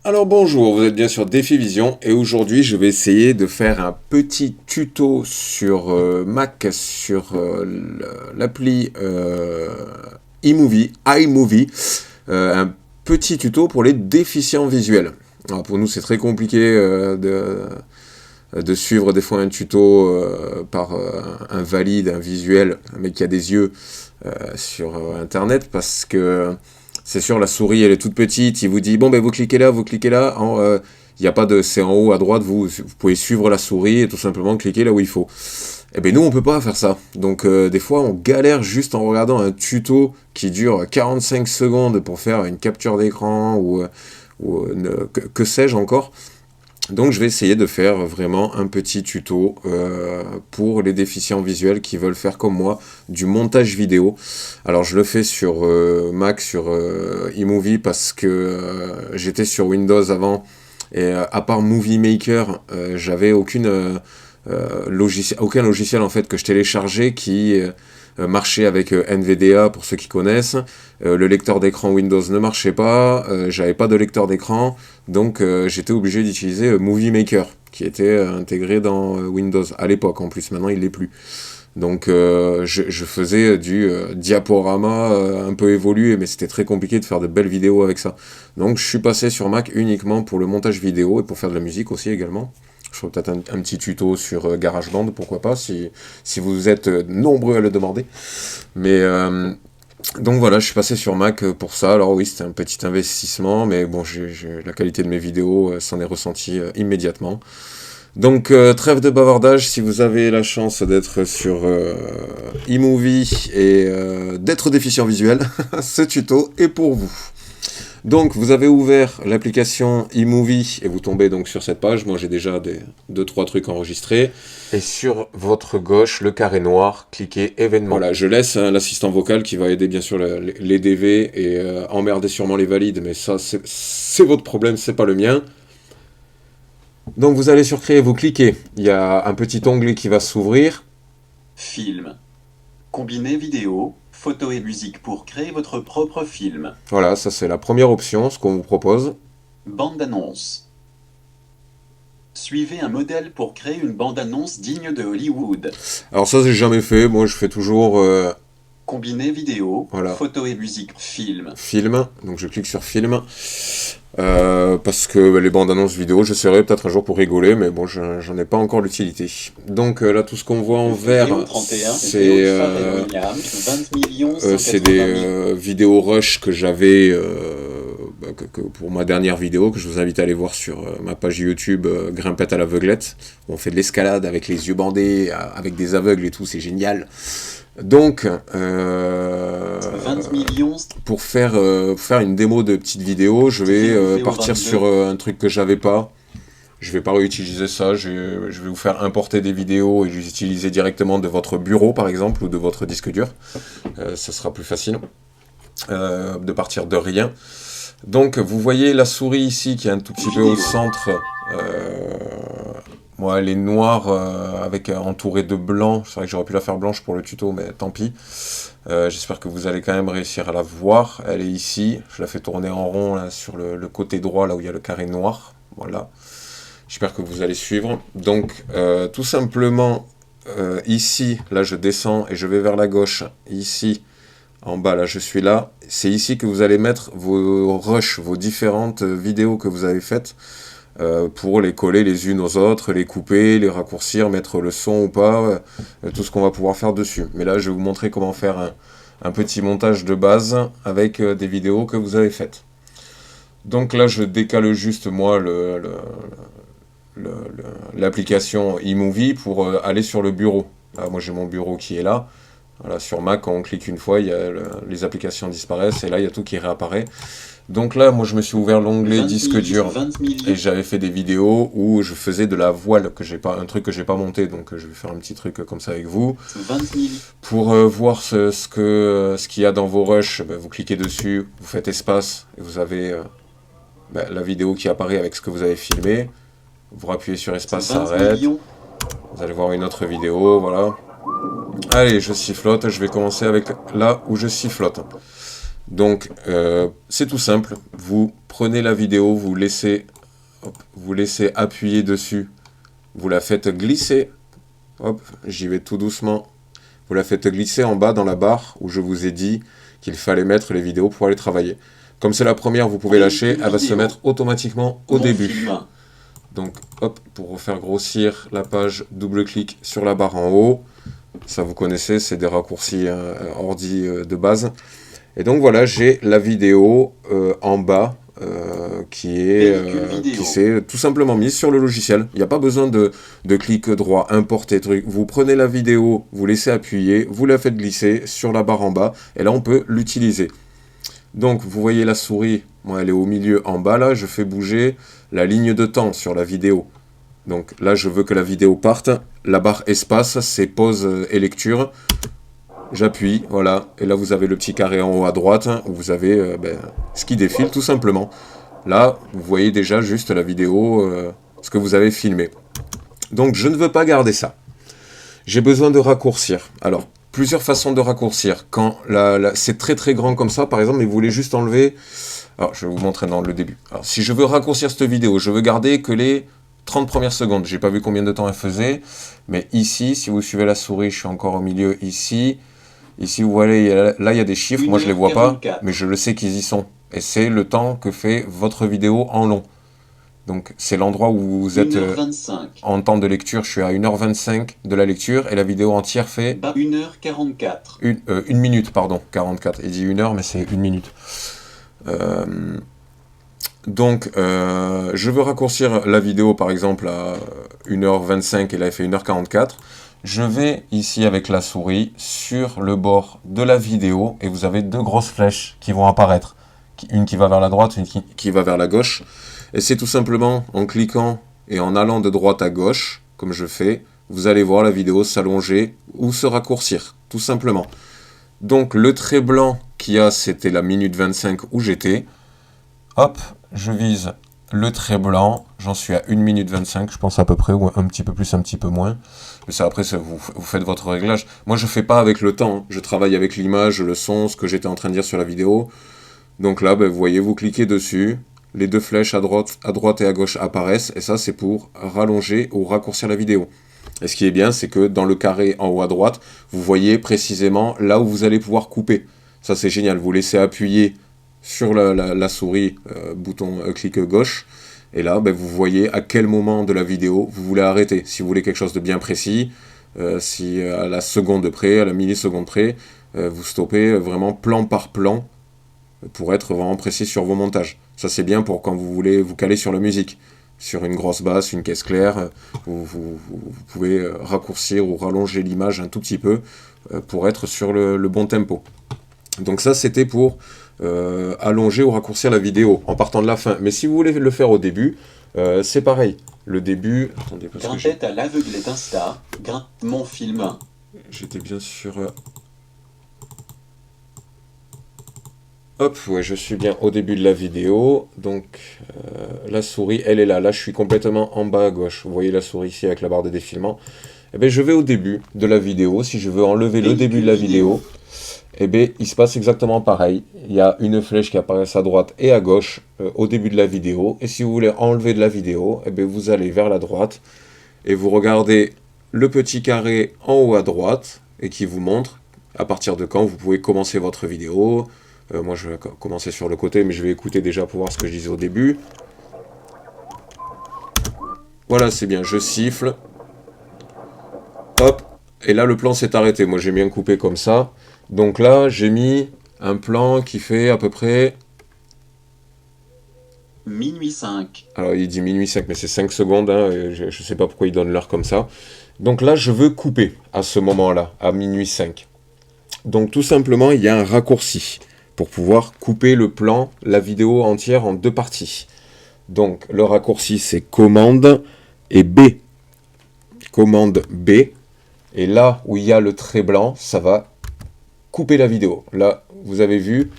Alors bonjour, vous êtes bien sur Défi Vision et aujourd'hui je vais essayer de faire un petit tuto sur Mac, sur l'appli iMovie, un petit tuto pour les déficients visuels. Alors pour nous c'est très compliqué de suivre des fois un tuto par un valide, un visuel, un mec qui a des yeux sur internet parce que c'est sûr la souris elle est toute petite, il vous dit bon ben vous cliquez là, il n'y a pas de c'est en haut à droite, vous pouvez suivre la souris et tout simplement cliquer là où il faut. Et ben nous on peut pas faire ça. Donc des fois on galère juste en regardant un tuto qui dure 45 secondes pour faire une capture d'écran que sais-je encore. Donc je vais essayer de faire vraiment un petit tuto pour les déficients visuels qui veulent faire comme moi du montage vidéo. Alors je le fais sur Mac, sur iMovie parce que j'étais sur Windows avant et à part Movie Maker, j'avais aucun logiciel en fait que je téléchargeais qui marchait avec NVDA pour ceux qui connaissent. Le lecteur d'écran Windows ne marchait pas, j'avais pas de lecteur d'écran, donc j'étais obligé d'utiliser Movie Maker qui était intégré dans Windows à l'époque en plus, maintenant il l'est plus. Donc je faisais du diaporama un peu évolué, mais c'était très compliqué de faire de belles vidéos avec ça. Donc je suis passé sur Mac uniquement pour le montage vidéo et pour faire de la musique aussi également. Je ferai peut-être un petit tuto sur GarageBand, pourquoi pas, si vous êtes nombreux à le demander. Mais donc voilà, je suis passé sur Mac pour ça. Alors oui, c'était un petit investissement, mais bon, la qualité de mes vidéos s'en est ressentie immédiatement. Donc trêve de bavardage, si vous avez la chance d'être sur iMovie et d'être déficient visuel, ce tuto est pour vous. Donc vous avez ouvert l'application iMovie et vous tombez donc sur cette page. Moi j'ai déjà 2-3 trucs enregistrés. Et sur votre gauche, le carré noir, cliquez événements. Voilà, je laisse l'assistant vocal qui va aider bien sûr les DV et emmerder sûrement les valides, mais ça c'est votre problème, c'est pas le mien. Donc vous allez sur créer, vous cliquez. Il y a un petit onglet qui va s'ouvrir. Film. Combinez vidéo, photo et musique pour créer votre propre film. Voilà, ça c'est la première option, ce qu'on vous propose. Bande-annonce. Suivez un modèle pour créer une bande-annonce digne de Hollywood. Alors ça j'ai jamais fait, moi je fais toujours Combinez vidéo, voilà. Photo et musique, film. Film, donc je clique sur film. Parce que les bandes annonces vidéo, j'essaierai peut-être un jour pour rigoler, mais bon, j'en ai pas encore l'utilité. Donc là, tout ce qu'on voit en vert, c'est des vidéos rush que j'avais pour ma dernière vidéo, que je vous invite à aller voir sur ma page YouTube Grimpette à l'aveuglette, où on fait de l'escalade avec les yeux bandés, avec des aveugles et tout, c'est génial. Donc, 20 millions. pour faire une démo de petite vidéo, je vais partir sur un truc que j'avais pas. Je vais pas réutiliser ça, je vais vous faire importer des vidéos et les utiliser directement de votre bureau par exemple ou de votre disque dur. Ça sera plus facile de partir de rien. Donc vous voyez la souris ici qui est un tout petit peu au centre. Moi, elle est noire avec entourée de blanc. C'est vrai que j'aurais pu la faire blanche pour le tuto, mais tant pis. J'espère que vous allez quand même réussir à la voir. Elle est ici. Je la fais tourner en rond là, sur le côté droit, là où il y a le carré noir. Voilà. J'espère que vous allez suivre. Donc, tout simplement, ici, là, je descends et je vais vers la gauche. Ici, en bas, là, je suis là. C'est ici que vous allez mettre vos rushs, vos différentes vidéos que vous avez faites. Pour les coller les unes aux autres, les couper, les raccourcir, mettre le son ou pas, tout ce qu'on va pouvoir faire dessus. Mais là, je vais vous montrer comment faire un petit montage de base avec des vidéos que vous avez faites. Donc là, je décale juste moi l'application iMovie pour aller sur le bureau. Là, moi, j'ai mon bureau qui est là. Voilà, sur Mac, quand on clique une fois, les applications disparaissent et là, il y a tout qui réapparaît. Donc là, moi, je me suis ouvert l'onglet disque dur et j'avais fait des vidéos où je faisais de la voile, un truc que j'ai pas monté, donc je vais faire un petit truc comme ça avec vous. 20 000. Pour voir ce qu'il y a dans vos rushs, vous cliquez dessus, vous faites espace et vous avez la vidéo qui apparaît avec ce que vous avez filmé. Vous rappuyez sur espace, ça arrête. Vous allez voir une autre vidéo, voilà. Allez, je sifflote, je vais commencer avec là où je sifflote. Donc, c'est tout simple. Vous prenez la vidéo, vous laissez appuyer dessus. Vous la faites glisser. Hop, j'y vais tout doucement. Vous la faites glisser en bas dans la barre où je vous ai dit qu'il fallait mettre les vidéos pour aller travailler. Comme c'est la première, vous pouvez lâcher. Elle va se mettre automatiquement au début. Donc, hop, pour refaire grossir la page, double-clic sur la barre en haut. Ça, vous connaissez, c'est des raccourcis ordi de base. Et donc, voilà, j'ai la vidéo en bas qui s'est tout simplement mise sur le logiciel. Il n'y a pas besoin de clic droit, importer, truc. Vous prenez la vidéo, vous laissez appuyer, vous la faites glisser sur la barre en bas. Et là, on peut l'utiliser. Donc, vous voyez la souris, moi, elle est au milieu en bas, là. Je fais bouger la ligne de temps sur la vidéo. Donc là, je veux que la vidéo parte. La barre espace, c'est pause et lecture. J'appuie, voilà. Et là, vous avez le petit carré en haut à droite, où vous avez ce qui défile, tout simplement. Là, vous voyez déjà juste la vidéo, ce que vous avez filmé. Donc, je ne veux pas garder ça. J'ai besoin de raccourcir. Alors, plusieurs façons de raccourcir. Quand c'est très très grand comme ça, par exemple, et vous voulez juste enlever... Alors, je vais vous montrer dans le début. Alors, si je veux raccourcir cette vidéo, je veux garder que les 30 premières secondes. J'ai pas vu combien de temps elle faisait. Mais ici, si vous suivez la souris, je suis encore au milieu ici. Ici, vous voyez, là, il y a des chiffres. Moi, je les vois pas, mais je le sais qu'ils y sont. Et c'est le temps que fait votre vidéo en long. Donc, c'est l'endroit où vous êtes en temps de lecture. Je suis à 1h25 de la lecture et la vidéo entière fait... 1h44. Une minute, pardon. 44. Il dit 1h, mais c'est 1 minute. Donc, je veux raccourcir la vidéo, par exemple, à 1h25 et là, elle fait 1h44. Je vais ici avec la souris sur le bord de la vidéo et vous avez deux grosses flèches qui vont apparaître. Une qui va vers la droite, une qui va vers la gauche. Et c'est tout simplement en cliquant et en allant de droite à gauche, comme je fais, vous allez voir la vidéo s'allonger ou se raccourcir, tout simplement. Donc le trait blanc qu'il y a, c'était la minute 25 où j'étais. Hop, je vise le trait blanc, j'en suis à 1 minute 25, je pense à peu près, ou un petit peu plus, un petit peu moins. Mais ça, après, vous faites votre réglage. Moi, je fais pas avec le temps, hein. Je travaille avec l'image, le son, ce que j'étais en train de dire sur la vidéo. Donc là, vous voyez, vous cliquez dessus, les deux flèches à droite et à gauche apparaissent, et ça, c'est pour rallonger ou raccourcir la vidéo. Et ce qui est bien, c'est que dans le carré en haut à droite, vous voyez précisément là où vous allez pouvoir couper. Ça, c'est génial. Vous laissez appuyer sur la souris, bouton clic gauche, et là, vous voyez à quel moment de la vidéo vous voulez arrêter. Si vous voulez quelque chose de bien précis, si à la seconde près, à la milliseconde près, vous stoppez vraiment plan par plan pour être vraiment précis sur vos montages. Ça, c'est bien pour quand vous voulez vous caler sur la musique. Sur une grosse basse, une caisse claire, vous pouvez raccourcir ou rallonger l'image un tout petit peu pour être sur le bon tempo. Donc ça, c'était pour allonger ou raccourcir la vidéo en partant de la fin. Mais si vous voulez le faire au début, c'est pareil. Le début... Attendez, parce Grimpette à l'aveuglette Insta, grimpe mon film. J'étais bien sur... Hop, ouais, je suis bien au début de la vidéo. Donc, la souris, elle est là. Là, je suis complètement en bas à gauche. Vous voyez la souris ici avec la barre de défilement. Eh bien, je vais au début de la vidéo. Si je veux enlever le début de la vidéo, eh bien, il se passe exactement pareil. Il y a une flèche qui apparaît à droite et à gauche au début de la vidéo. Et si vous voulez enlever de la vidéo, eh bien, vous allez vers la droite et vous regardez le petit carré en haut à droite et qui vous montre à partir de quand vous pouvez commencer votre vidéo. Moi, je vais commencer sur le côté, mais je vais écouter déjà pour voir ce que je disais au début. Voilà, c'est bien. Je siffle. Hop. Et là, le plan s'est arrêté. Moi, j'ai bien coupé comme ça. Donc là, j'ai mis un plan qui fait à peu près... Minuit 5. Alors, il dit minuit 5, mais c'est 5 secondes. Hein, je ne sais pas pourquoi il donne l'heure comme ça. Donc là, je veux couper à ce moment-là, à minuit 5. Donc, tout simplement, il y a un raccourci pour pouvoir couper le plan, la vidéo entière en deux parties. Donc, le raccourci, c'est commande et B. Commande B. Et là où il y a le trait blanc, ça va couper la vidéo. Là, vous avez vu.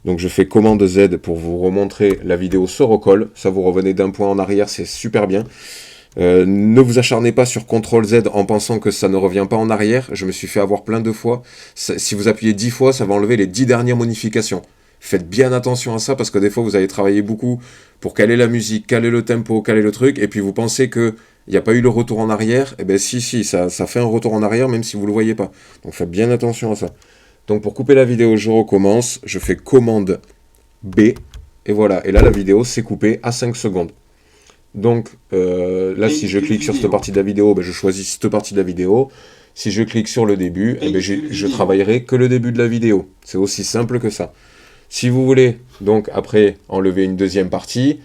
Donc, je fais commande Z pour vous remontrer la vidéo se recolle. Ça, vous revenez d'un point en arrière, c'est super bien. Ne vous acharnez pas sur CTRL Z en pensant que ça ne revient pas en arrière. Je me suis fait avoir plein de fois. Si vous appuyez 10 fois, ça va enlever les 10 dernières modifications. Faites bien attention à ça, parce que des fois, vous allez travailler beaucoup pour caler la musique, caler le tempo, caler le truc, et puis vous pensez que il n'y a pas eu le retour en arrière. Eh bien si, ça fait un retour en arrière, même si vous ne le voyez pas. Donc faites bien attention à ça. Donc pour couper la vidéo, je recommence, je fais commande B, et voilà. Et là, la vidéo s'est coupée à 5 secondes. Donc là, si je clique sur cette partie de la vidéo, ben, je choisis cette partie de la vidéo. Si je clique sur le début, eh ben, je travaillerai que le début de la vidéo. C'est aussi simple que ça. Si vous voulez, donc après, enlever une deuxième partie,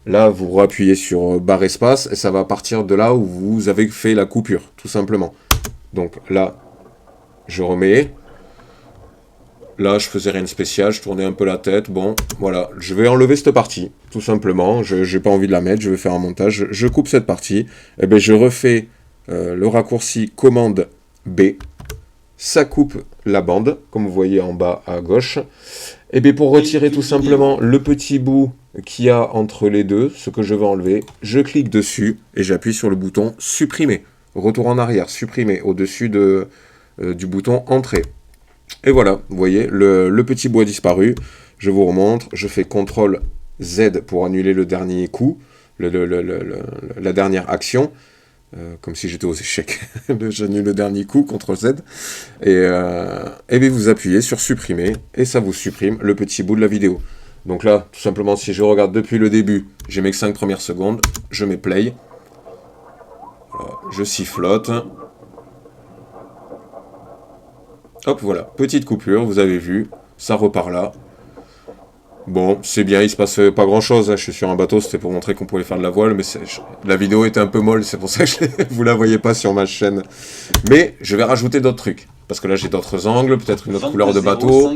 là, vous appuyez sur barre espace, et ça va partir de là où vous avez fait la coupure, tout simplement. Donc là, je remets. Là, je faisais rien de spécial, je tournais un peu la tête. Bon, voilà, je vais enlever cette partie, tout simplement. Je n'ai pas envie de la mettre, je vais faire un montage. Je coupe cette partie. Et bien, je refais le raccourci commande B. Ça coupe la bande, comme vous voyez en bas à gauche. Et bien, pour retirer tout simplement le petit bout qu'il y a entre les deux, ce que je vais enlever, je clique dessus et j'appuie sur le bouton supprimer. Retour en arrière, supprimer, au-dessus du bouton entrée. Et voilà, vous voyez, le petit bout a disparu. Je vous remontre, je fais CTRL Z pour annuler le dernier coup, la dernière action. Comme si j'étais aux échecs. J'annule le dernier coup, CTRL Z. Et bien vous appuyez sur supprimer, et ça vous supprime le petit bout de la vidéo. Donc là, tout simplement, si je regarde depuis le début, j'ai mes 5 premières secondes, je mets play. Voilà, je sifflote. Hop, voilà, petite coupure, vous avez vu, ça repart là. Bon, c'est bien, il se passe pas grand chose, hein. Je suis sur un bateau, c'était pour montrer qu'on pouvait faire de la voile, mais la vidéo était un peu molle, c'est pour ça que vous la voyez pas sur ma chaîne. Mais je vais rajouter d'autres trucs, parce que là j'ai d'autres angles, peut-être une autre couleur de bateau.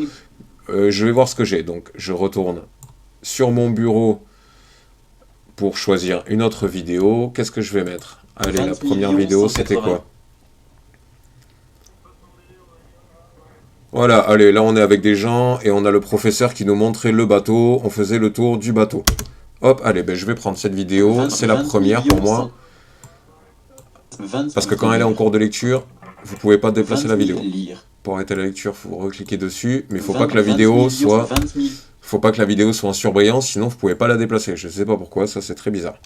Je vais voir ce que j'ai, donc je retourne sur mon bureau pour choisir une autre vidéo. Qu'est-ce que je vais mettre? Allez, la première vidéo, c'était quoi? Voilà, allez, là on est avec des gens et on a le professeur qui nous montrait le bateau, on faisait le tour du bateau. Hop, allez, ben je vais prendre cette vidéo, c'est la première pour moi. Parce que quand elle est en cours de lecture, vous pouvez pas déplacer la vidéo. Pour arrêter la lecture, il faut recliquer dessus, mais il faut pas que la vidéo soit... Faut pas que la vidéo soit en surbrillance, sinon vous pouvez pas la déplacer. Je sais pas pourquoi, ça c'est très bizarre.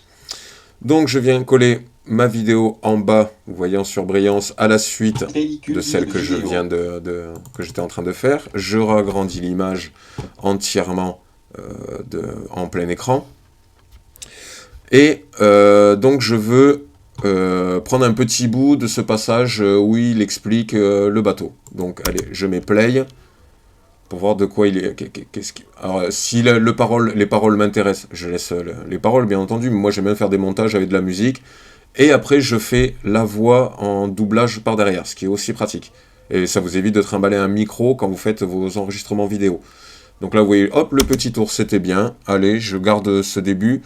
Donc je viens coller ma vidéo en bas, vous voyez en surbrillance, à la suite de celle que je viens que j'étais en train de faire. Je ragrandis l'image entièrement en plein écran. Et donc je veux prendre un petit bout de ce passage où il explique le bateau. Donc allez, je mets play pour voir de quoi il est. Alors, si les paroles m'intéressent, je laisse les paroles, bien entendu, mais moi j'aime bien faire des montages avec de la musique, et après je fais la voix en doublage par derrière, ce qui est aussi pratique. Et ça vous évite de trimballer un micro quand vous faites vos enregistrements vidéo. Donc là, vous voyez, hop, le petit tour, c'était bien. Allez, je garde ce début.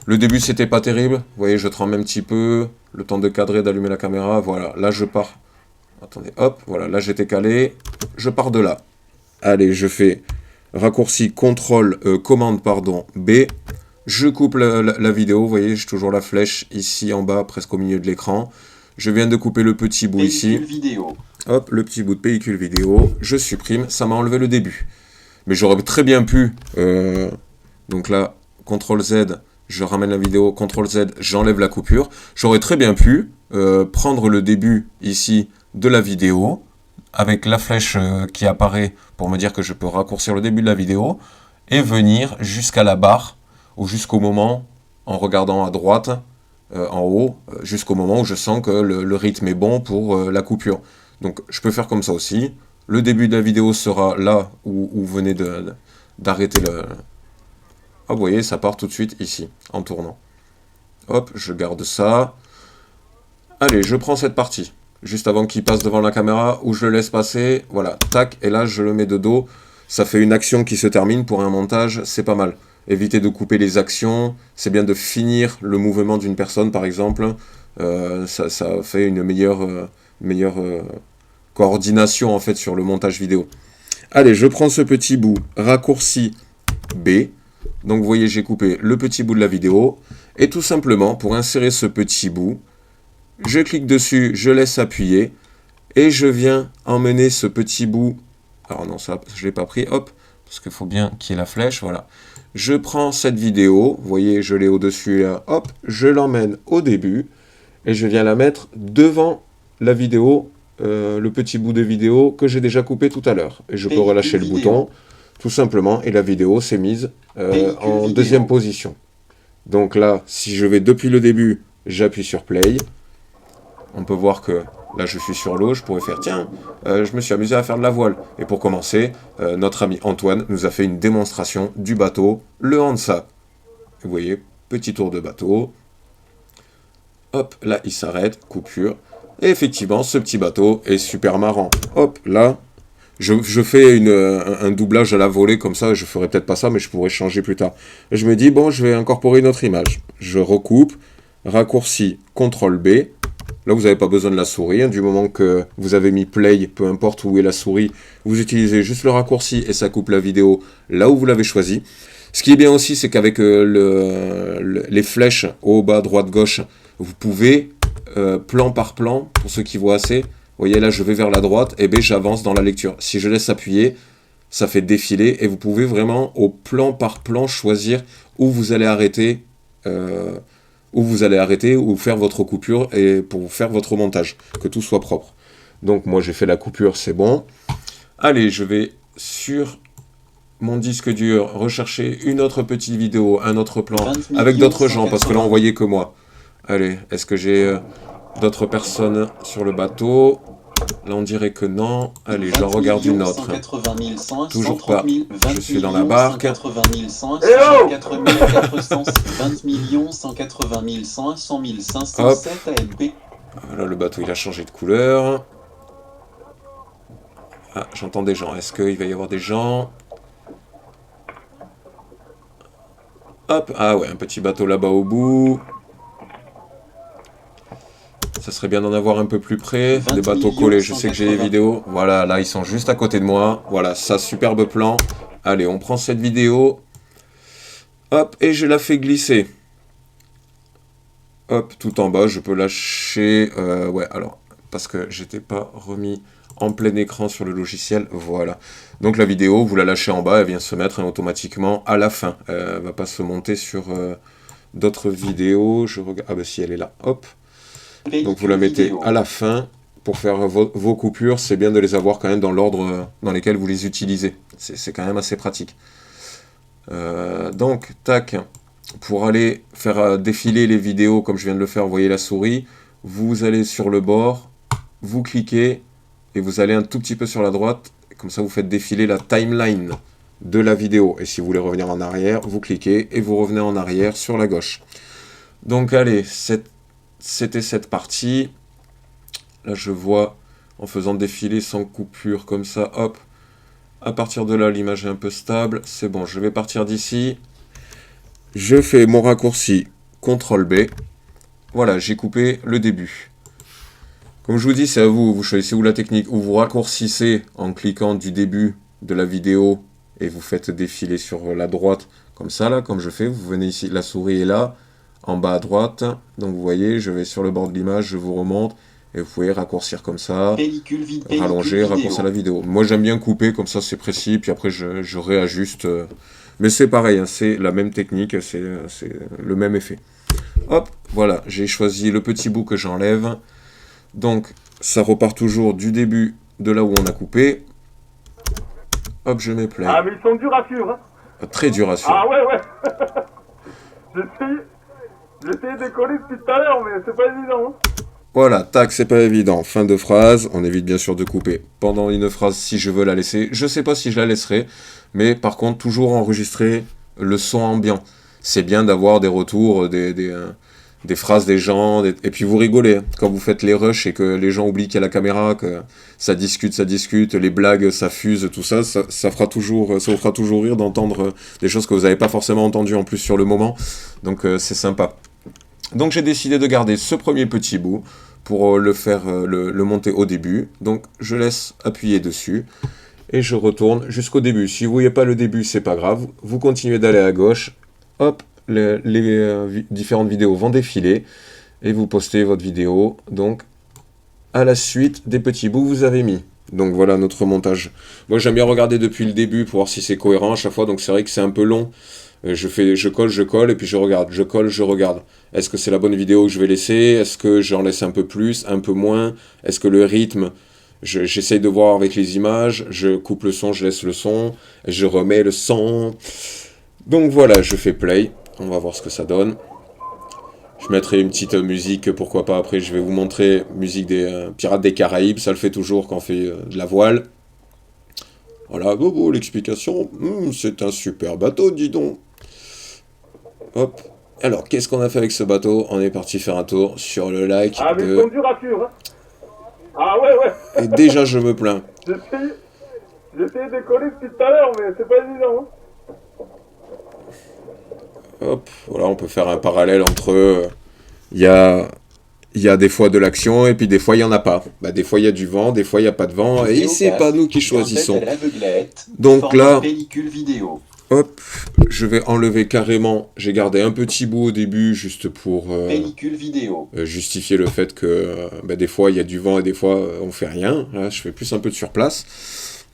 Le début, c'était pas terrible. Vous voyez, je tremble un petit peu. Le temps de cadrer, d'allumer la caméra. Voilà, là, je pars. Attendez, hop, voilà, là, j'étais calé. Je pars de là. Allez, je fais raccourci commande B. Je coupe la vidéo, vous voyez, j'ai toujours la flèche ici en bas, presque au milieu de l'écran. Je viens de couper le petit bout ici. Vidéo. Hop, le petit bout de pellicule vidéo. Je supprime, ça m'a enlevé le début. Mais j'aurais très bien pu... donc là, CTRL Z, je ramène la vidéo, CTRL Z, j'enlève la coupure. J'aurais très bien pu prendre le début ici de la vidéo, avec la flèche qui apparaît pour me dire que je peux raccourcir le début de la vidéo, et venir jusqu'à la barre, ou jusqu'au moment, en regardant à droite, en haut, jusqu'au moment où je sens que le rythme est bon pour la coupure. Donc je peux faire comme ça aussi. Le début de la vidéo sera là où vous venez d'arrêter le... Hop, vous voyez, ça part tout de suite ici, en tournant. Hop, je garde ça. Allez, je prends cette partie, juste avant qu'il passe devant la caméra, où je le laisse passer, voilà, tac, et là je le mets de dos, ça fait une action qui se termine, pour un montage, c'est pas mal. Évitez de couper les actions, c'est bien de finir le mouvement d'une personne par exemple, ça fait une meilleure coordination en fait sur le montage vidéo. Allez, je prends ce petit bout, raccourci B, donc vous voyez j'ai coupé le petit bout de la vidéo, et tout simplement pour insérer ce petit bout, je clique dessus, je laisse appuyer, et je viens emmener ce petit bout, alors non, ça je ne l'ai pas pris, hop, parce qu'il faut bien qu'il y ait la flèche, voilà. Je prends cette vidéo, vous voyez, je l'ai au-dessus, là, hop, je l'emmène au début, et je viens la mettre devant la vidéo, le petit bout de vidéo que j'ai déjà coupé tout à l'heure. Et je peux relâcher le bouton, tout simplement, et la vidéo s'est mise en deuxième position. Donc là, si je vais depuis le début, j'appuie sur play. On peut voir que là, je suis sur l'eau, je pourrais faire, tiens, je me suis amusé à faire de la voile. Et pour commencer, notre ami Antoine nous a fait une démonstration du bateau, le Hansa. Vous voyez, petit tour de bateau. Hop, là, il s'arrête, coupure. Et effectivement, ce petit bateau est super marrant. Hop, là, je fais un doublage à la volée comme ça. Je ferai peut-être pas ça, mais je pourrais changer plus tard. Et je me dis, bon, je vais incorporer une autre image. Je recoupe, raccourci, CTRL B. Là, vous n'avez pas besoin de la souris. Hein. Du moment que vous avez mis play, peu importe où est la souris, vous utilisez juste le raccourci et ça coupe la vidéo là où vous l'avez choisi. Ce qui est bien aussi, c'est qu'avec les flèches haut, bas, droite, gauche, vous pouvez, plan par plan, pour ceux qui voient assez, vous voyez là, je vais vers la droite, et bien j'avance dans la lecture. Si je laisse appuyer, ça fait défiler, et vous pouvez vraiment, au plan par plan, choisir où vous allez arrêter, ou faire votre coupure, et pour faire votre montage, que tout soit propre. Donc moi j'ai fait la coupure, c'est bon. Allez, je vais sur mon disque dur rechercher une autre petite vidéo, un autre plan, avec d'autres gens, parce que là on voyait que moi. Allez, est-ce que j'ai d'autres personnes sur le bateau? Là on dirait que non. Allez, j'en regarde une autre. Toujours pas. Je suis dans la barque. 20 180 100 507 ALP. Voilà, le bateau il a changé de couleur. Ah, j'entends des gens. Est-ce qu'il va y avoir des gens? Hop, ah ouais, un petit bateau là-bas au bout. Ça serait bien d'en avoir un peu plus près. Des bateaux collés, je sais que j'ai des vidéos. Voilà, là ils sont juste à côté de moi. Voilà, ça, superbe plan. Allez, on prend cette vidéo. Hop, et je la fais glisser. Hop, tout en bas, je peux lâcher... ouais, alors, parce que j'étais pas remis en plein écran sur le logiciel. Voilà. Donc la vidéo, vous la lâchez en bas, elle vient se mettre automatiquement à la fin. Elle va pas se monter sur d'autres vidéos. Je regarde... Ah bah si, elle est là. Hop. Donc vous la mettez à la fin. Pour faire vos coupures, c'est bien de les avoir quand même dans l'ordre dans lequel vous les utilisez. C'est quand même assez pratique. Donc, tac, pour aller faire défiler les vidéos comme je viens de le faire, vous voyez la souris, vous allez sur le bord, vous cliquez, et vous allez un tout petit peu sur la droite, comme ça vous faites défiler la timeline de la vidéo. Et si vous voulez revenir en arrière, vous cliquez, et vous revenez en arrière sur la gauche. Donc allez, c'était cette partie. Là je vois, en faisant défiler sans coupure comme ça, hop, à partir de là l'image est un peu stable, c'est bon, je vais partir d'ici, je fais mon raccourci CTRL B, voilà, j'ai coupé le début. Comme je vous dis, c'est à vous, vous choisissez où la technique, ou vous raccourcissez en cliquant du début de la vidéo, et vous faites défiler sur la droite, comme ça là, comme je fais, vous venez ici, la souris est là, en bas à droite, donc vous voyez, je vais sur le bord de l'image, je vous remonte, et vous pouvez raccourcir comme ça, rallonger, raccourcir la vidéo. Moi j'aime bien couper, comme ça c'est précis, puis après je réajuste. Mais c'est pareil, hein, c'est la même technique, c'est le même effet. Hop, voilà, j'ai choisi le petit bout que j'enlève. Donc ça repart toujours du début de là où on a coupé. Hop, je mets play. Ah mais ils sont durs à suivre, hein. Très dur à suivre. Ah ouais, ouais. J'essayais de coller depuis tout à l'heure, mais c'est pas évident, hein. Voilà, tac, c'est pas évident. Fin de phrase, on évite bien sûr de couper pendant une phrase si je veux la laisser. Je sais pas si je la laisserai, mais par contre, toujours enregistrer le son ambiant. C'est bien d'avoir des retours, des phrases des gens, et puis vous rigolez. Hein. Quand vous faites les rushs et que les gens oublient qu'il y a la caméra, que ça discute, les blagues, ça fuse, tout ça, ça vous fera toujours rire d'entendre des choses que vous n'avez pas forcément entendues en plus sur le moment. Donc c'est sympa. Donc j'ai décidé de garder ce premier petit bout pour le faire le monter au début. Donc je laisse appuyer dessus et je retourne jusqu'au début. Si vous ne voyez pas le début, c'est pas grave. Vous continuez d'aller à gauche. Hop, les différentes vidéos vont défiler et vous postez votre vidéo. Donc à la suite des petits bouts que vous avez mis. Donc voilà notre montage. Moi j'aime bien regarder depuis le début pour voir si c'est cohérent à chaque fois, donc c'est vrai que c'est un peu long. Je colle, et puis je regarde, je colle, je regarde. Est-ce que c'est la bonne vidéo que je vais laisser? Est-ce que j'en laisse un peu plus, un peu moins? Est-ce que le rythme, j'essaye de voir avec les images, je coupe le son, je laisse le son, je remets le son. Donc voilà, je fais play, on va voir ce que ça donne. Je mettrai une petite musique, pourquoi pas après, je vais vous montrer musique des Pirates des Caraïbes, ça le fait toujours quand on fait de la voile. Voilà, l'explication, c'est un super bateau, dis donc. Hop. Alors, qu'est-ce qu'on a fait avec ce bateau? On est parti faire un tour sur le lac Ah, mais ils de... sont durs à suivre, hein. Ah ouais, ouais. Et déjà, je me plains. J'essayais de coller depuis tout à l'heure, mais c'est pas évident, hein. Hop, voilà, on peut faire un parallèle entre... Il y a des fois de l'action, et puis des fois, il n'y en a pas. Bah, des fois, il y a du vent, des fois, il n'y a pas de vent, et c'est pas nous qui choisissons. Donc là... Pellicule vidéo. Hop, je vais enlever carrément, j'ai gardé un petit bout au début juste pour Pellicule vidéo. justifier le fait que des fois il y a du vent et des fois on fait rien. Là, je fais plus un peu de surplace.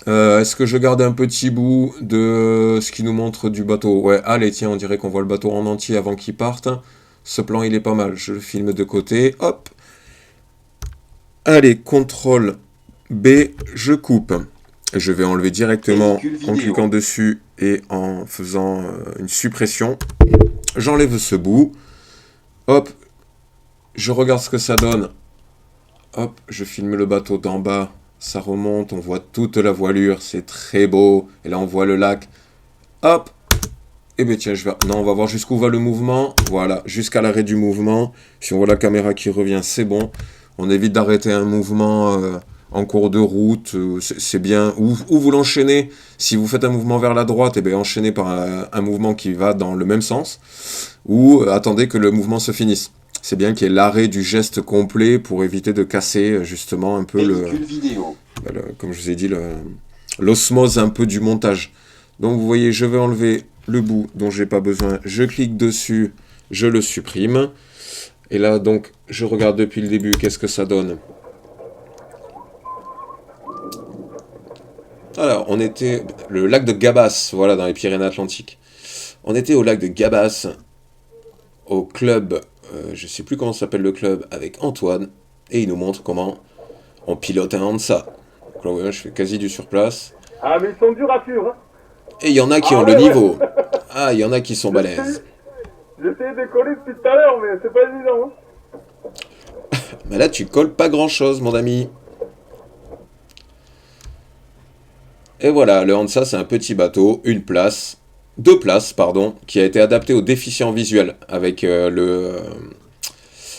Est-ce que je garde un petit bout de ce qui nous montre du bateau? Ouais, allez, tiens, on dirait qu'on voit le bateau en entier avant qu'il parte. Ce plan, il est pas mal. Je le filme de côté. Hop. Allez, CTRL B, je coupe. Je vais enlever directement en cliquant dessus et en faisant une suppression. J'enlève ce bout. Hop. Je regarde ce que ça donne. Hop. Je filme le bateau d'en bas. Ça remonte. On voit toute la voilure. C'est très beau. Et là, on voit le lac. Hop. Et bien tiens, non, on va voir jusqu'où va le mouvement. Voilà. Jusqu'à l'arrêt du mouvement. Si on voit la caméra qui revient, c'est bon. On évite d'arrêter un mouvement... en cours de route, c'est bien. Ou vous l'enchaînez. Si vous faites un mouvement vers la droite, et bien enchaînez par un mouvement qui va dans le même sens. Ou attendez que le mouvement se finisse. C'est bien qu'il y ait l'arrêt du geste complet pour éviter de casser justement un peu comme je vous ai dit, l'osmose un peu du montage. Donc vous voyez, je vais enlever le bout dont j'ai pas besoin. Je clique dessus, je le supprime. Et là, donc, je regarde depuis le début, qu'est-ce que ça donne? Alors, on était le lac de Gabas, voilà, dans les Pyrénées-Atlantiques. On était au lac de Gabas, au club, je sais plus comment s'appelle le club, avec Antoine, et il nous montre comment on pilote un Hansa. Donc là, ouais, je fais quasi du surplace. Ah, mais ils sont durs à suivre, hein. Et il y en a qui ont le niveau. Ah, il y en a qui sont balèzes. J'essayais de coller depuis tout à l'heure, mais c'est pas évident, hein. Mais là, tu colles pas grand-chose, mon ami. Et voilà, le Hansa, c'est un petit bateau, deux places, pardon, qui a été adapté aux déficients visuels, avec le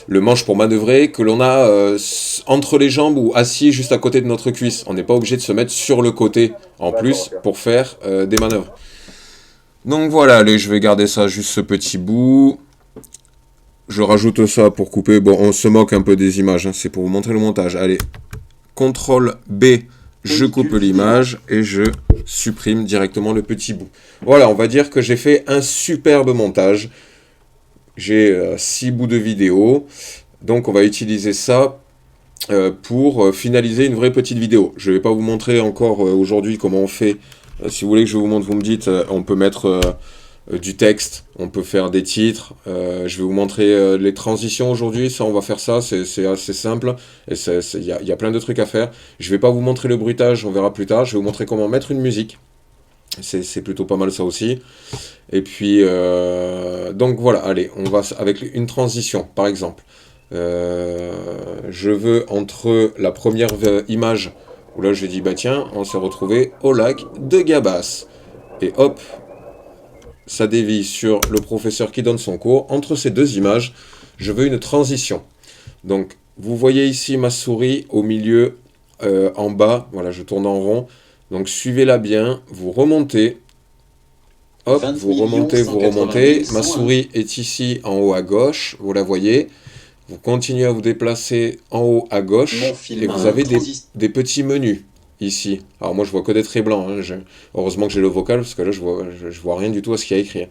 manche pour manœuvrer, que l'on a entre les jambes ou assis juste à côté de notre cuisse. On n'est pas obligé de se mettre sur le côté, en plus, pour faire des manœuvres. Donc voilà, allez, je vais garder ça, juste ce petit bout. Je rajoute ça pour couper. Bon, on se moque un peu des images, hein, c'est pour vous montrer le montage. Allez, CTRL B. Je coupe l'image et je supprime directement le petit bout. Voilà, on va dire que j'ai fait un superbe montage. J'ai 6 bouts de vidéo. Donc on va utiliser ça pour finaliser une vraie petite vidéo. Je ne vais pas vous montrer encore aujourd'hui comment on fait. Si vous voulez que je vous montre, vous me dites. On peut mettre du texte, on peut faire des titres. Je vais vous montrer les transitions aujourd'hui. Ça, on va faire ça. C'est assez simple. Et il y a plein de trucs à faire. Je vais pas vous montrer le bruitage. On verra plus tard. Je vais vous montrer comment mettre une musique. C'est plutôt pas mal ça aussi. Et puis, donc voilà. Allez, on va avec une transition, par exemple. Je veux entre la première image où là je dis bah tiens, on s'est retrouvé au lac de Gabas. Et hop. Ça dévie sur le professeur qui donne son cours. Entre ces deux images, je veux une transition. Donc, vous voyez ici ma souris au milieu, en bas. Voilà, je tourne en rond. Donc, suivez-la bien. Vous remontez. Hop, vous remontez. Ma souris est ici en haut à gauche. Vous la voyez. Vous continuez à vous déplacer en haut à gauche. Et vous avez des petits menus. Ici. Alors moi je vois que des traits blancs, hein. Heureusement que j'ai le vocal parce que là je vois rien du tout à ce qu'il y a écrit.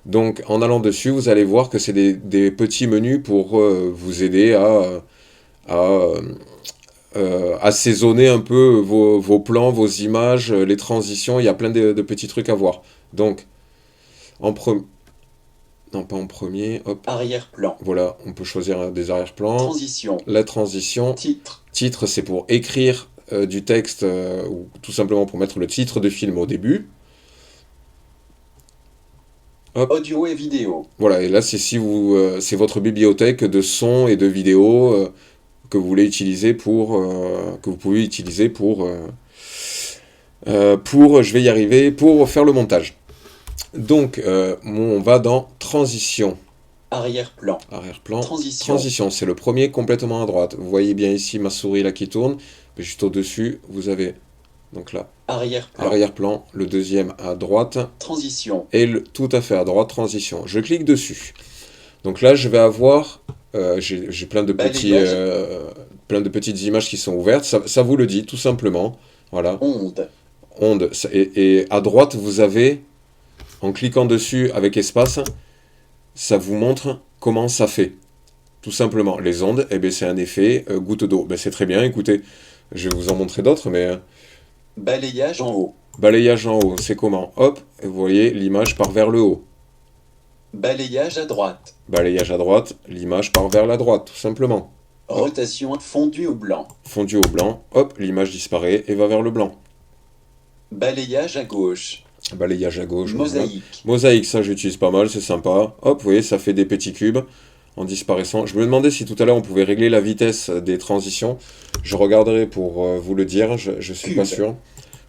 Donc en allant dessus, vous allez voir que c'est des petits menus pour vous aider à assaisonner un peu vos plans, vos images, les transitions, il y a plein de petits trucs à voir. Donc, en premier... Non, pas en premier, hop. Arrière-plan. Voilà, on peut choisir des arrière-plans. Transition. La transition. Titre. Titre, c'est pour écrire du texte, ou tout simplement pour mettre le titre de film au début. Hop. Audio et vidéo. Voilà, et là, c'est si vous, c'est votre bibliothèque de sons et de vidéos que vous voulez utiliser que vous pouvez utiliser pour, je vais y arriver, pour faire le montage. Donc, on va dans transition. Arrière-plan. Arrière-plan. Transition. Transition, c'est le premier complètement à droite. Vous voyez bien ici ma souris là qui tourne. Juste au-dessus, vous avez, donc là, Arrière-plan. arrière-plan, le deuxième à droite. Transition. Et tout à fait à droite, transition. Je clique dessus. Donc là, je vais avoir, j'ai plein de petites images qui sont ouvertes. Ça vous le dit, tout simplement. Voilà. Onde. Onde. Et à droite, vous avez, en cliquant dessus avec espace, ça vous montre comment ça fait. Tout simplement. Les ondes, eh bien, c'est un effet goutte d'eau. Ben, c'est très bien, écoutez. Je vais vous en montrer d'autres, mais... Balayage en haut. Balayage en haut, c'est comment? Hop, et vous voyez, l'image part vers le haut. Balayage à droite. Balayage à droite, l'image part vers la droite, tout simplement. Rotation fondue au blanc. Fondu au blanc, hop, l'image disparaît et va vers le blanc. Balayage à gauche. Balayage à gauche. Mosaïque. Mosaïque, ça j'utilise pas mal, c'est sympa. Hop, vous voyez, ça fait des petits cubes en disparaissant. Je me demandais si tout à l'heure on pouvait régler la vitesse des transitions. Je regarderai pour vous le dire, je suis pas sûr.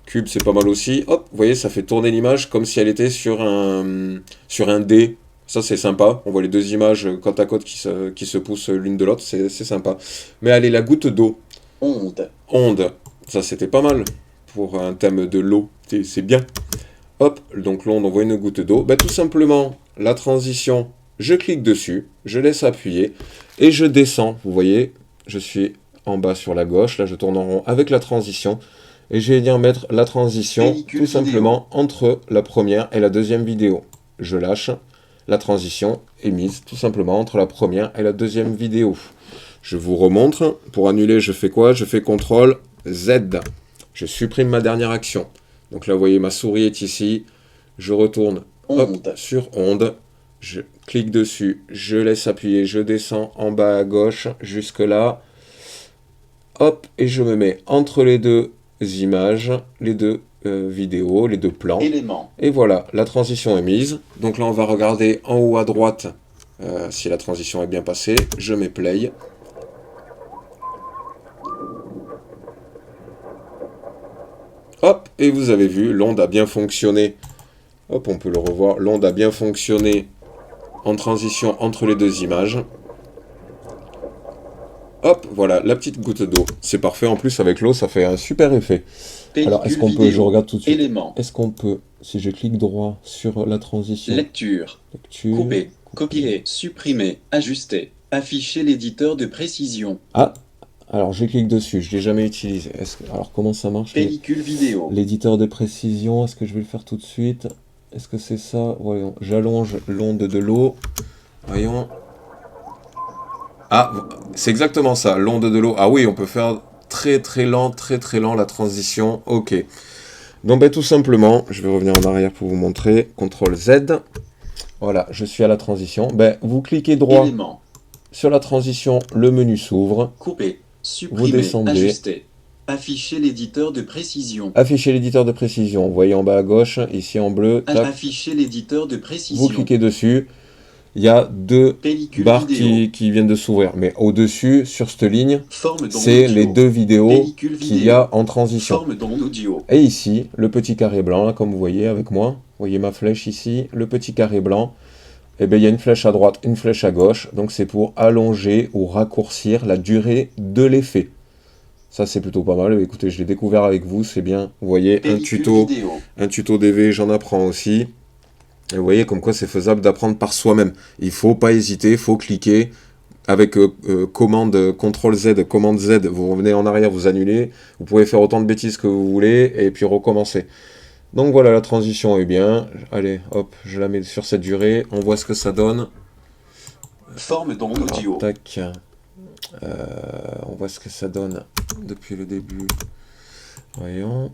Cube, c'est pas mal aussi. Hop, vous voyez, ça fait tourner l'image comme si elle était sur un dé. Ça, c'est sympa. On voit les deux images côte à côte qui se poussent l'une de l'autre. C'est sympa. Mais allez, la goutte d'eau. Onde. Onde. Ça, c'était pas mal pour un thème de l'eau. C'est bien. Hop, donc l'onde, on voit une goutte d'eau. Ben, tout simplement, la transition, je clique dessus, je laisse appuyer et je descends. Vous voyez, je suis en bas sur la gauche. Là, je tourne en rond avec la transition. Et je vais venir mettre la transition Pellicule tout simplement entre la première et la deuxième vidéo. Je lâche. La transition est mise tout simplement entre la première et la deuxième vidéo. Je vous remontre. Pour annuler, je fais quoi? Je fais CTRL Z. Je supprime ma dernière action. Donc là, vous voyez, ma souris est ici. Je retourne hop, sur onde. Je clique dessus. Je laisse appuyer. Je descends en bas à gauche jusque là. Hop, et je me mets entre les deux images, les deux vidéos, les deux plans. Éléments. Et voilà, la transition est mise. Donc là, on va regarder en haut à droite si la transition est bien passée. Je mets play. Hop, et vous avez vu, l'onde a bien fonctionné. Hop, on peut le revoir. L'onde a bien fonctionné en transition entre les deux images. Hop, voilà, la petite goutte d'eau. C'est parfait, en plus avec l'eau, ça fait un super effet. Alors, est-ce qu'on peut, je regarde tout de suite, est-ce qu'on peut, si je clique droit sur la transition, lecture, couper, copier, supprimer, ajuster, afficher l'éditeur de précision. Ah, alors je clique dessus, je ne l'ai jamais utilisé. Alors, comment ça marche? Pellicule vidéo. L'éditeur de précision, est-ce que je vais le faire tout de suite? Est-ce que c'est ça? Voyons, j'allonge l'onde de l'eau. Voyons. Ah, c'est exactement ça, l'onde de l'eau. Ah oui, on peut faire très lent la transition. Ok. Donc ben, tout simplement, je vais revenir en arrière pour vous montrer. CTRL Z. Voilà, je suis à la transition. Ben, vous cliquez droit sur la transition, le menu s'ouvre. Couper, supprimer, ajuster, afficher l'éditeur de précision. Afficher l'éditeur de précision. Vous voyez en bas à gauche, ici en bleu. Afficher l'éditeur de précision. Vous cliquez dessus. Il y a deux barres qui viennent de s'ouvrir. Mais au-dessus, sur cette ligne, c'est les deux vidéos qu'il y a en transition. Et ici, le petit carré blanc, là, comme vous voyez avec moi. Vous voyez ma flèche ici, le petit carré blanc. Et bien, il y a une flèche à droite, une flèche à gauche. Donc, c'est pour allonger ou raccourcir la durée de l'effet. Ça, c'est plutôt pas mal. Écoutez, je l'ai découvert avec vous, c'est bien. Vous voyez, un tuto DV, j'en apprends aussi. Et vous voyez comme quoi c'est faisable d'apprendre par soi-même. Il ne faut pas hésiter, il faut cliquer avec commande CTRL Z, commande Z, vous revenez en arrière, vous annulez. Vous pouvez faire autant de bêtises que vous voulez et puis recommencer. Donc voilà, la transition est bien. Allez, hop, je la mets sur cette durée. On voit ce que ça donne. Forme d'onde audio. Tac. On voit ce que ça donne depuis le début. Voyons.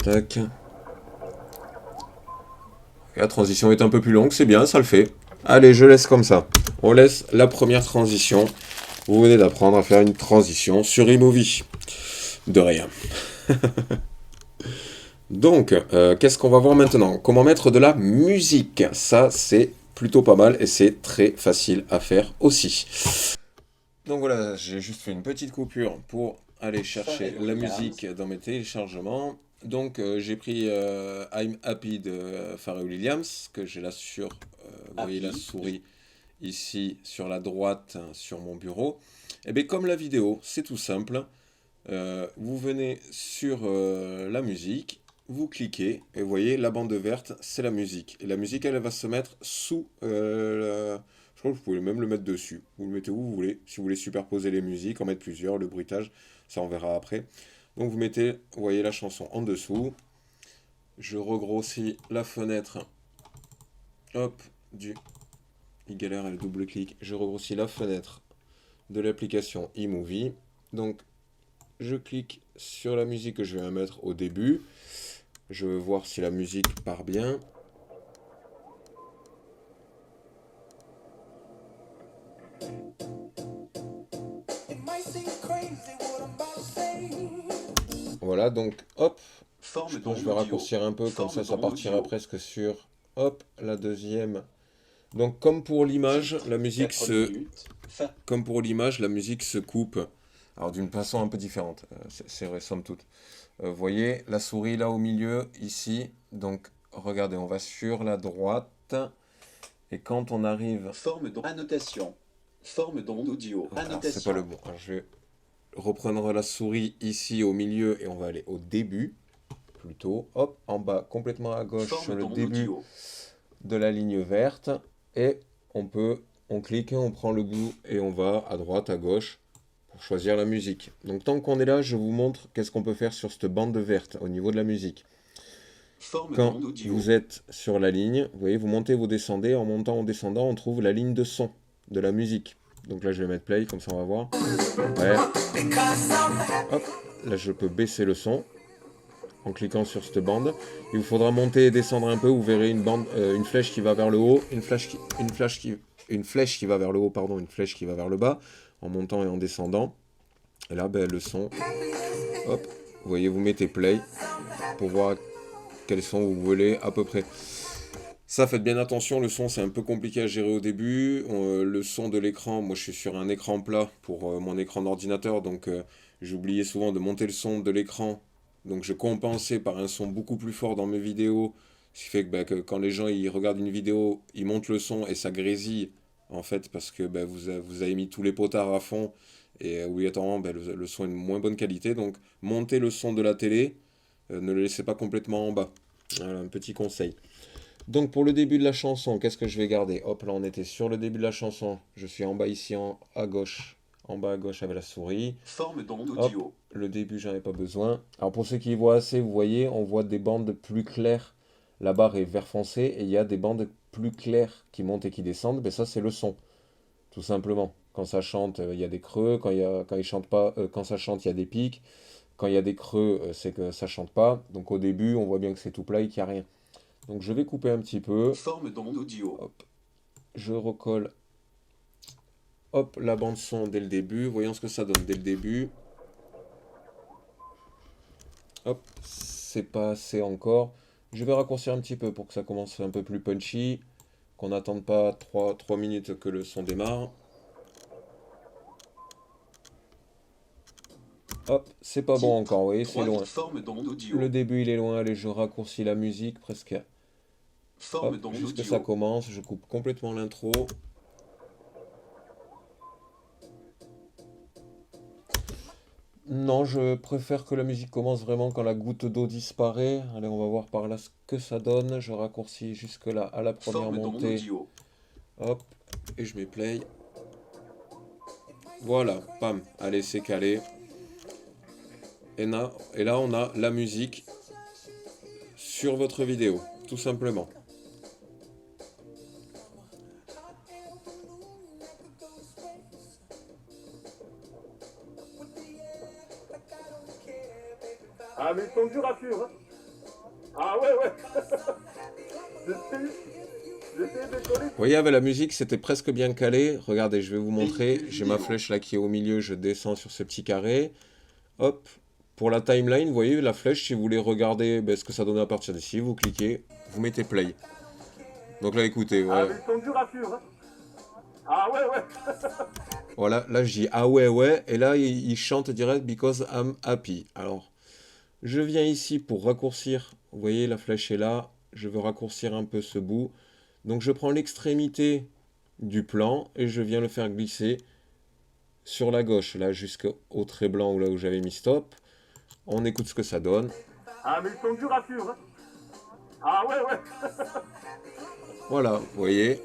Tac. La transition est un peu plus longue, c'est bien, ça le fait. Allez, je laisse comme ça. On laisse la première transition. Vous venez d'apprendre à faire une transition sur iMovie. De rien. Donc, qu'est-ce qu'on va voir maintenant? Comment mettre de la musique? Ça, c'est plutôt pas mal et c'est très facile à faire aussi. Donc voilà, j'ai juste fait une petite coupure pour aller chercher la musique dans mes téléchargements. Donc j'ai pris I'm Happy de Pharrell Williams, que j'ai là sur, vous voyez la souris ici sur la droite sur mon bureau. Et bien comme la vidéo, c'est tout simple. Vous venez sur la musique, vous cliquez et vous voyez la bande verte, c'est la musique. Et la musique, elle va se mettre sous je crois que vous pouvez même le mettre dessus. Vous le mettez où vous voulez. Si vous voulez superposer les musiques, en mettre plusieurs, le bruitage, ça on verra après. Donc vous mettez, vous voyez la chanson en dessous. Je regrossis la fenêtre. Hop, il galère à le double-clic. Je regrossis la fenêtre de l'application iMovie. Donc je clique sur la musique que je vais mettre au début. Je veux voir si la musique part bien. Voilà, donc hop, je pense que je vais raccourcir un peu, comme ça partira presque sur, hop, la deuxième. Donc comme pour l'image, la musique se coupe. Alors d'une façon un peu différente, c'est vrai, somme toute. Vous voyez, la souris là au milieu, ici. Donc regardez, on va sur la droite. Et quand on arrive... Annotation. Forme d'onde audio. C'est pas le bon. Alors, je vais reprendre la souris ici au milieu et on va aller au début. Plutôt, hop, en bas, complètement à gauche, sur le début de la ligne verte. Et on clique, on prend le bout et on va à droite, à gauche pour choisir la musique. Donc tant qu'on est là, je vous montre qu'est-ce qu'on peut faire sur cette bande verte au niveau de la musique. Quand vous êtes sur la ligne, vous voyez, vous montez, vous descendez. En montant, en descendant, on trouve la ligne de son de la musique. Donc là, je vais mettre play, comme ça on va voir. Ouais. Hop, là, je peux baisser le son en cliquant sur cette bande. Il vous faudra monter et descendre un peu. Vous verrez une flèche qui va vers le haut, une flèche qui va vers le haut, pardon, une flèche qui va vers le bas, en montant et en descendant. Et là, ben, le son. Hop, vous voyez, vous mettez play pour voir quels sons vous voulez à peu près. Ça, faites bien attention, le son c'est un peu compliqué à gérer au début. Le son de l'écran, moi je suis sur un écran plat pour mon écran d'ordinateur, donc j'oubliais souvent de monter le son de l'écran. Donc je compensais par un son beaucoup plus fort dans mes vidéos, ce qui fait que quand les gens ils regardent une vidéo, ils montent le son et ça grésille, en fait, parce que vous avez mis tous les potards à fond, et obligatoirement le son est de moins bonne qualité. Donc montez le son de la télé, ne le laissez pas complètement en bas. Voilà, un petit conseil. Donc pour le début de la chanson, qu'est-ce que je vais garder? Hop, là on était sur le début de la chanson. Je suis en bas ici, à gauche. En bas à gauche avec la souris. Forme d'onde audio. Hop, le début, j'en ai pas besoin. Alors pour ceux qui y voient assez, vous voyez, on voit des bandes plus claires. La barre est vert foncé et il y a des bandes plus claires qui montent et qui descendent. Mais ça, c'est le son, tout simplement. Quand ça chante, il y a des creux. Quand il chante pas, quand ça chante, il y a des pics. Quand il y a des creux, c'est que ça chante pas. Donc au début, on voit bien que c'est tout plat et qu'il n'y a rien. Donc je vais couper un petit peu. Forme d'onde audio. Hop. Je recolle. Hop, la bande son dès le début. Voyons ce que ça donne dès le début. Hop, c'est pas assez encore. Je vais raccourcir un petit peu pour que ça commence un peu plus punchy. Qu'on n'attende pas 3 minutes que le son démarre. Hop, c'est pas bon encore, vous voyez, c'est loin. Le début il est loin, allez, je raccourcis la musique presque. Hop, juste que ça commence, je coupe complètement l'intro. Non, je préfère que la musique commence vraiment quand la goutte d'eau disparaît. Allez, on va voir par là ce que ça donne. Je raccourcis jusque là à la première montée. Hop, et je mets play. Voilà, pam, allez, c'est calé. Et là, on a la musique sur votre vidéo, tout simplement. Ah, mais ils sont durs à suivre. Hein. Ah ouais, ouais. J'essaie de coller. Vous voyez, avec la musique, c'était presque bien calé. Regardez, je vais vous montrer. Véhicule J'ai ma vidéo. flèche là qui est au milieu. Je descends sur ce petit carré. Hop. Pour la timeline, vous voyez, la flèche, si vous voulez regarder ce que ça donne à partir d'ici, vous cliquez, vous mettez play. Donc là, écoutez, Ah, ouais. mais ils sont durs à suivre. Hein. Ah ouais, ouais. Voilà, là, je dis ah ouais, ouais. Et là, il chante direct because I'm happy. Alors, je viens ici pour raccourcir. Vous voyez, la flèche est là. Je veux raccourcir un peu ce bout. Donc, je prends l'extrémité du plan et je viens le faire glisser sur la gauche, là, jusqu'au trait blanc ou là où j'avais mis stop. On écoute ce que ça donne. Ah, mais ils sont durs à suivre. Hein. Ah ouais, ouais. Voilà, vous voyez.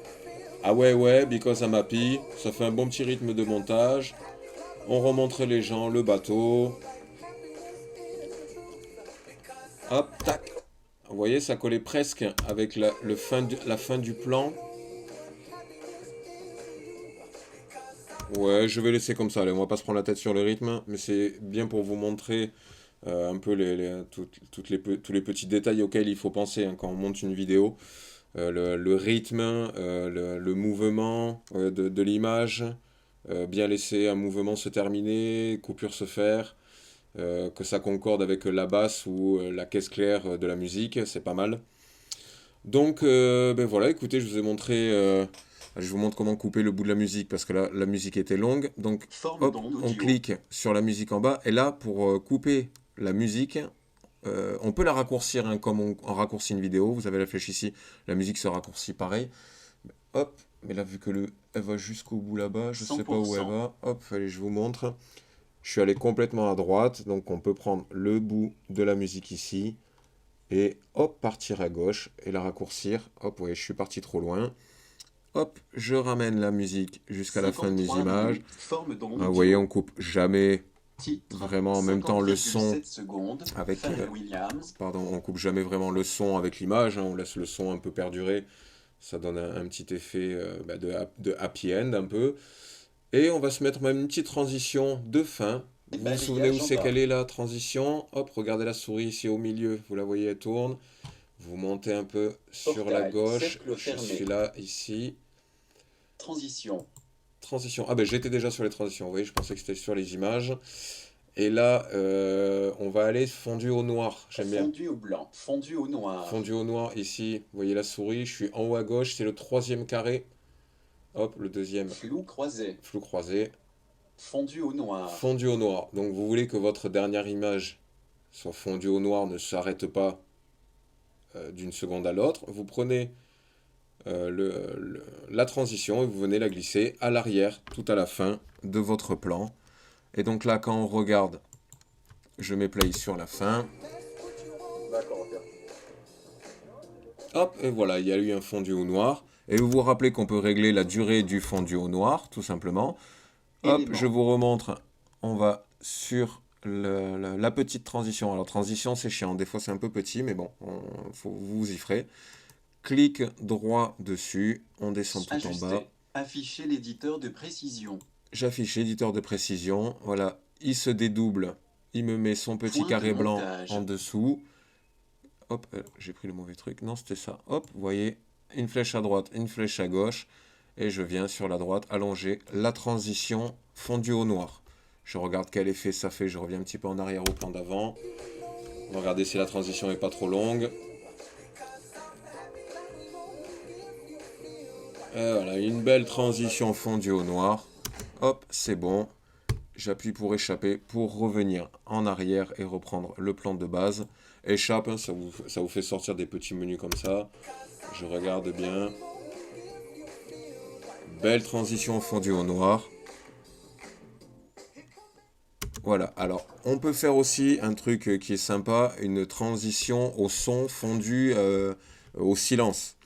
Ah ouais, ouais, because I'm happy. Ça fait un bon petit rythme de montage. On remontre les gens, le bateau. Hop, tac. Vous voyez, ça collait presque avec la fin du plan. Ouais, je vais laisser comme ça. Allez, on va pas se prendre la tête sur le rythme, mais c'est bien pour vous montrer un peu tous les petits détails auxquels il faut penser quand on monte une vidéo. Le rythme, le mouvement de l'image, bien laisser un mouvement se terminer, coupure se faire, que ça concorde avec la basse ou la caisse claire de la musique, c'est pas mal. Donc, ben voilà, écoutez, je vous ai montré, je vous montre comment couper le bout de la musique parce que là, la musique était longue. Donc, Forme hop, d'onde on audio. clique sur la musique en bas et là, pour couper la musique, on peut la raccourcir comme on raccourcit une vidéo. Vous avez la flèche ici, la musique se raccourcit pareil. Hop, mais là vu que elle va jusqu'au bout là-bas, je sais pas où elle 100%. va. Hop, allez, je vous montre. Je suis allé complètement à droite, donc on peut prendre le bout de la musique ici et hop, partir à gauche et la raccourcir. Hop, ouais, je suis parti trop loin. Hop, je ramène la musique jusqu'à la fin de mes 53 images. minutes. Forme d'onde Vous voyez, audio. on coupe jamais Titre. vraiment en même temps le son 50,7 secondes. avec Pharrell Williams. pardon, on coupe jamais vraiment le son avec l'image, on laisse le son un peu perdurer, ça donne un petit effet de happy end un peu. Et on va se mettre même une petite transition de fin. Vous vous souvenez où c'est qu'elle est la transition? Hop, regardez la souris ici au milieu, vous la voyez, elle tourne. Vous montez un peu sur la gauche, je suis là, ici. Transition. Transition, ah ben j'étais déjà sur les transitions, vous voyez, je pensais que c'était sur les images. Et là, on va aller fondu au noir, j'aime bien. Fondu au blanc. Fondu au noir. Fondu au noir, ici, vous voyez la souris, je suis en haut à gauche, c'est le troisième carré. Hop, le deuxième, Flou croisé. flou croisé. Fondu au noir. Fondu au noir, donc vous voulez que votre dernière image soit fondue au noir, ne s'arrête pas d'une seconde à l'autre. Vous prenez la transition et vous venez la glisser à l'arrière, tout à la fin de votre plan. Et donc là, quand on regarde, je mets play sur la fin. D'accord, ok. Hop, et voilà, il y a eu un fondu au noir. Et vous vous rappelez qu'on peut régler la durée du fondu au noir, tout simplement. Hop, Élément. je vous remontre. On va sur la petite transition. Alors, transition, c'est chiant. Des fois, c'est un peu petit, mais bon, vous y ferez. Clic droit dessus. On descend tout en Ajuster. bas. Afficher l'éditeur de précision. J'affiche l'éditeur de précision. Voilà, il se dédouble. Il me met son petit Point de carré blanc montage. en dessous. Hop, j'ai pris le mauvais truc. Non, c'était ça. Hop, vous voyez, une flèche à droite, une flèche à gauche. Et je viens sur la droite allonger la transition fondue au noir. Je regarde quel effet ça fait. Je reviens un petit peu en arrière au plan d'avant. On va regarder si la transition est pas trop longue. Et voilà, une belle transition fondue au noir. Hop, c'est bon. J'appuie pour échapper, pour revenir en arrière et reprendre le plan de base. Échappe, hein, ça vous fait sortir des petits menus comme ça. Je regarde bien. Belle transition fondue au noir. Voilà, alors on peut faire aussi un truc qui est sympa, une transition au son fondu au silence.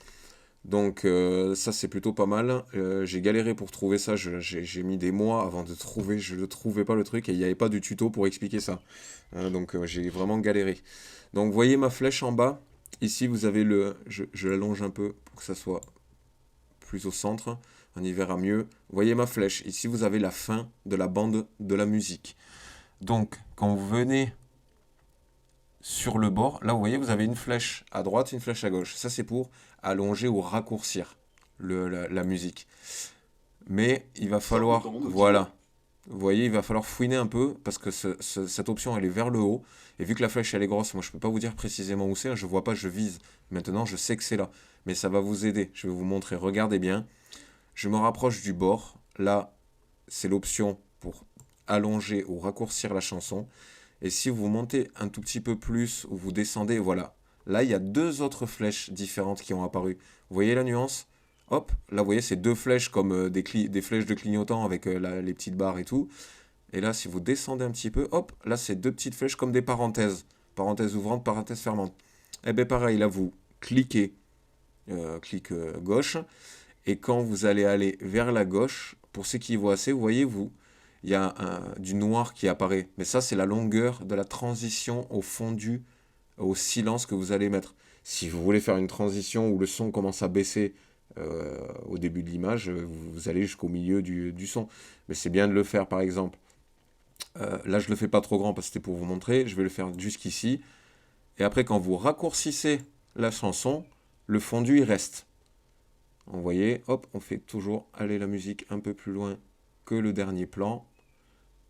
Donc ça c'est plutôt pas mal. J'ai galéré pour trouver ça, j'ai mis des mois avant de trouver, je ne trouvais pas le truc et il n'y avait pas de tuto pour expliquer ça. Donc j'ai vraiment galéré. Donc vous voyez ma flèche en bas, ici vous avez je l'allonge un peu pour que ça soit plus au centre, on y verra mieux. Vous voyez ma flèche, ici vous avez la fin de la bande de la musique. Donc quand vous venez sur le bord, là vous voyez, vous avez une flèche à droite, une flèche à gauche. Ça c'est pour allonger ou raccourcir la musique. Mais il va falloir, voilà, vous voyez, il va falloir fouiner un peu parce que cette option elle est vers le haut. Et vu que la flèche elle est grosse, moi je peux pas vous dire précisément où c'est, hein, je vois pas, je vise. Maintenant je sais que c'est là, mais ça va vous aider. Je vais vous montrer, regardez bien. Je me rapproche du bord. Là, c'est l'option pour allonger ou raccourcir la chanson. Et si vous montez un tout petit peu plus ou vous descendez, voilà. Là, il y a deux autres flèches différentes qui ont apparu. Vous voyez la nuance? Hop, là, vous voyez, c'est deux flèches comme des flèches de clignotant avec les petites barres et tout. Et là, si vous descendez un petit peu, hop, là, c'est deux petites flèches comme des parenthèses. Parenthèse ouvrante, parenthèse fermante. Et bien, pareil, là, vous cliquez, clic gauche. Et quand vous allez aller vers la gauche, pour ceux qui y voient assez, vous voyez, il y a du noir qui apparaît. Mais ça, c'est la longueur de la transition au fondu, au silence que vous allez mettre. Si vous voulez faire une transition où le son commence à baisser au début de l'image, vous allez jusqu'au milieu du son. Mais c'est bien de le faire, par exemple. Là, je le fais pas trop grand parce que c'était pour vous montrer. Je vais le faire jusqu'ici. Et après, quand vous raccourcissez la chanson, le fondu, il reste. Vous voyez, hop, on fait toujours aller la musique un peu plus loin que le dernier plan.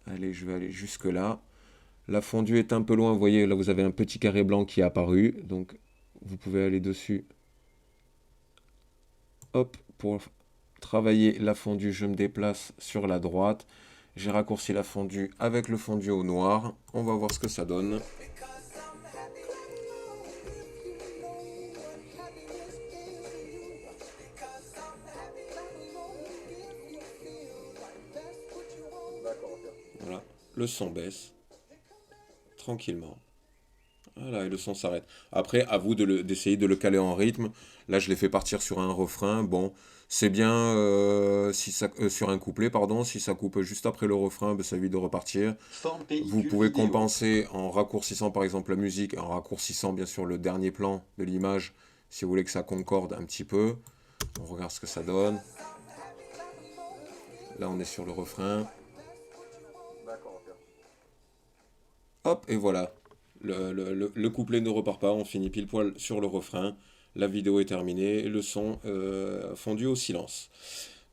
Allez, je vais aller jusque là. La fondue est un peu loin, vous voyez, là vous avez un petit carré blanc qui est apparu. Donc, vous pouvez aller dessus. Hop, pour travailler la fondue, je me déplace sur la droite. J'ai raccourci la fondue avec le fondu au noir. On va voir ce que ça donne. Voilà, le son baisse tranquillement. Voilà, et le son s'arrête. Après, à vous d'essayer de le caler en rythme. Là, je l'ai fait partir sur un refrain. Bon, c'est bien si ça, sur un couplet, pardon. Si ça coupe juste après le refrain, ben, ça évite de repartir. Vous pouvez compenser en raccourcissant par exemple la musique, en raccourcissant bien sûr le dernier plan de l'image, si vous voulez que ça concorde un petit peu. On regarde ce que ça donne. Là, on est sur le refrain. Hop, et voilà. Le couplet ne repart pas, on finit pile poil sur le refrain. La vidéo est terminée, le son fondu au silence.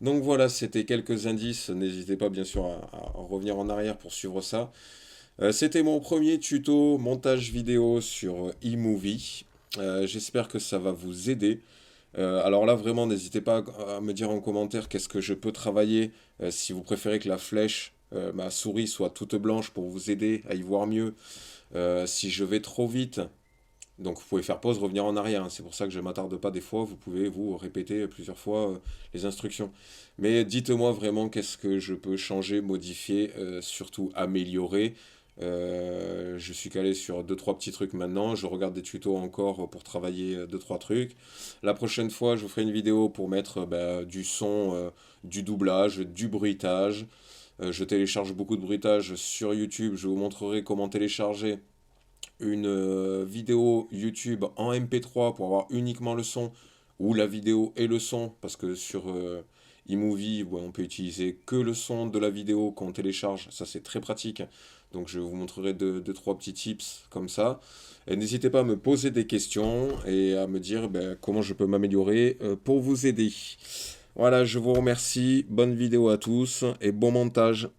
Donc voilà, c'était quelques indices. N'hésitez pas bien sûr à revenir en arrière pour suivre ça. C'était mon premier tuto montage vidéo sur eMovie. J'espère que ça va vous aider. Alors là, vraiment, n'hésitez pas à me dire en commentaire qu'est-ce que je peux travailler. Si vous préférez que la flèche, ma souris soit toute blanche pour vous aider à y voir mieux. Si je vais trop vite, donc vous pouvez faire pause, revenir en arrière. Hein. C'est pour ça que je ne m'attarde pas des fois. Vous pouvez vous répéter plusieurs fois les instructions. Mais dites-moi vraiment qu'est-ce que je peux changer, modifier, surtout améliorer. Je suis calé sur 2-3 petits trucs maintenant. Je regarde des tutos encore pour travailler 2-3 trucs. La prochaine fois, je vous ferai une vidéo pour mettre du son, du doublage, du bruitage. Je télécharge beaucoup de bruitage sur YouTube. Je vous montrerai comment télécharger une vidéo YouTube en MP3 pour avoir uniquement le son ou la vidéo et le son. Parce que sur eMovie, on peut utiliser que le son de la vidéo qu'on télécharge. Ça, c'est très pratique. Donc, je vous montrerai 2-3 petits tips comme ça. Et n'hésitez pas à me poser des questions et à me dire comment je peux m'améliorer pour vous aider. Voilà, je vous remercie. Bonne vidéo à tous et bon montage.